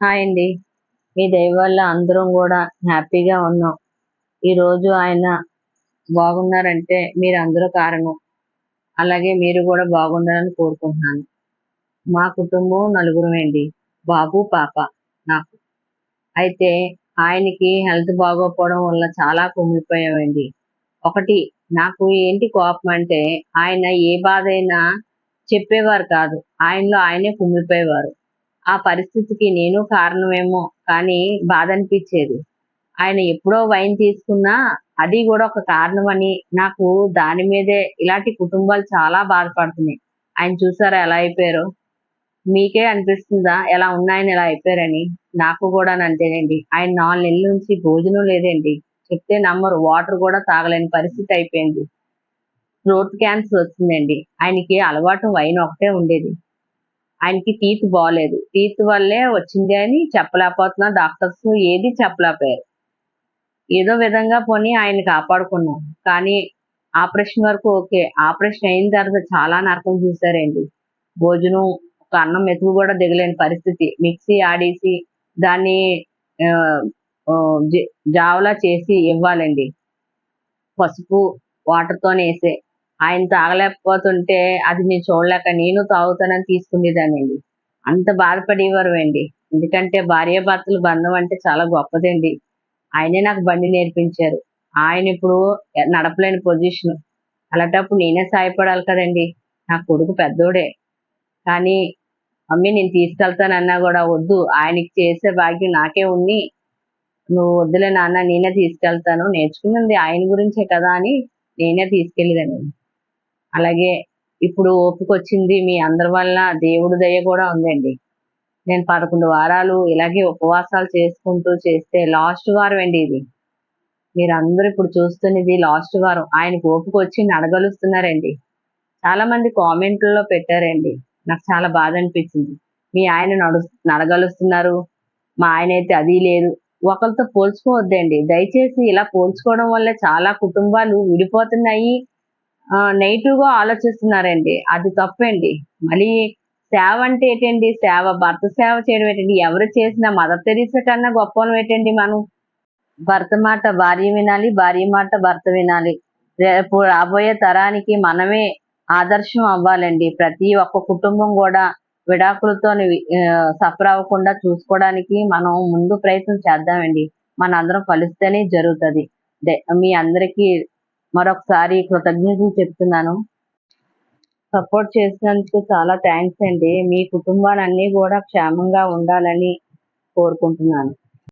Hi అండి. మీ దయ వల్ల అందరం గూడా హ్యాపీగా ఉన్నాం. ఈరోజు ఆయన బాగున్నారంటే మీరందరూ కారణం. అలాగే మీరు గూడా బాగుండాలని కోరుకుంటున్నాను. మా కుటుంబం నలుగురమండి. బాబు, పాప నాకు. అయితే ఆయనకి హెల్త్ బాగోకపోవడం వల్ల చాలా కుమిలిపోయామండి. ఒకటి నాకు ఏంటి కోపమంటే ఆయన ఏ బాధైనా చెప్పేవారు కాదు. ఆయనలో ఆయనే కుమిలిపోయేవారు. ఆ పరిస్థితికి నేను కారణమేమో కానీ బాధనిపిచ్చేది. ఆయన ఎప్పుడో వైన్ తీసుకున్నా అది గూడా ఒక కారణమని నాకు దాని మీదే ఇలాంటి కుటుంబాలు చాలా బాధపడుతున్నాయి. ఆయన చూసారా ఎలా అయిపోయారో? మీకే అనిపిస్తుందా ఎలా ఉన్నాయన ఇలా అయిపోయారని? నాకు గూడానంతేనండి. ఆయన 4 నెలల నుంచి భోజనం లేదండి. చెప్తే నమ్మరు. వాటర్ గూడా తాగలేని పరిస్థితి అయిపోయింది. థ్రోట్ క్యాన్సర్ వచ్చిందండి. ఆయనకి అలవాటు వైన్ ఒకటే ఉండేది. ఆయనకి టీత్ బాలేదు. టీత్ వల్లే వచ్చింది అని చెప్పలేకపోతున్నా డాక్టర్స్ ఏది చెప్పలేకపోయారు. ఏదో విధంగా పోనీ ఆయన్ని కాపాడుకున్నాం. కానీ ఆపరేషన్ వరకు ఓకే. ఆపరేషన్ అయిన తర్వాత చాలా నరకం చూసారండి. భోజనం ఒక అన్నం మెతుకు గూడా దిగలేని పరిస్థితి. మిక్సీ ఆడేసి దాన్ని ఆహ్, ఆహ్, జ జావలా చేసి ఇవ్వాలండి. పసుపు వాటర్‌తోనేసే. ఆయన తాగలేకపోతుంటే అది నేను చూడలేక నేను తాగుతానని తీసుకునేదాన్నండి. అంత బాధపడేవారమండి. ఎందుకంటే భార్యాభర్తల బంధం అంటే చాలా గొప్పదండి. ఆయనే నాకు బండి నేర్పించారు. ఆయనిప్పుడు నడపలేని పొజిషను. అలాంటప్పుడు నేనే సాయపడాలి కదండీ! నా కొడుకు పెద్దోడే. కానీ మమ్మీ నేను తీసుకెళ్తానన్నా గూడా వద్దు ఆయనకి చేసే భాగ్యం నాకే ఉన్ని నువ్వు వద్దులే నాన్న నేనే తీసుకెళ్తాను. నేర్చుకున్నది ఆయన గురించే కదా! అని నేనే తీసుకెళ్ళేదాన్ని. అలాగే ఇప్పుడు ఓపికొచ్చింది మీ అందరి వల్ల దేవుడి దయ కూడా ఉందండి. నేను 11 వారాలు ఇలాగే ఉపవాసాలు చేసుకుంటూ చేస్తే లాస్ట్ వారం అండి ఇది. మీరందరూ ఇప్పుడు చూస్తున్నది లాస్ట్ వారం. ఆయనకి ఓపికొచ్చి నడగలుస్తున్నారండి. చాలా మంది కామెంట్‌లలో పెట్టారండి. నాకు చాలా బాధనిపించింది. మీ ఆయన నడగలుస్తున్నారు. మా ఆయనైతే అది లేదు. ఒకళ్ళతో పోల్చుకోవద్దండి. దయచేసి ఇలా పోల్చుకోవడం వల్ల చాలా కుటుంబాలు విడిపోతున్నాయి. నెగెటివ్‌గా ఆలోచిస్తున్నారండి. అది తప్పండి. మళ్ళీ సేవ అంటే ఏటండి? సేవ భర్త సేవ చేయడం ఏటండి? ఎవరు చేసినా మదర్ తెరీసా కన్నా గొప్పోళ్ళం ఏటండి మనం? భర్త మాట భార్య వినాలి. భార్య మాట భర్త వినాలి. రేపు రాబోయే తరానికి మనమే ఆదర్శం అవ్వాలండి. ప్రతి ఒక్క కుటుంబం గూడా విడాకులతోని సఫర్ అవ్వకుండా చూసుకోవడానికి మనం ముందు ప్రయత్నం చేద్దామండి. మనందరం కలిస్తేనే జరుగుతది. మీ అందరికీ మరొకసారి కృతజ్ఞతలు చెప్తున్నాను. సపోర్ట్ చేసినందుకు చాలా థాంక్స్ అండి. మీ కుటుంబాలన్నీ గూడా క్షేమంగా ఉండాలని కోరుకుంటున్నాను.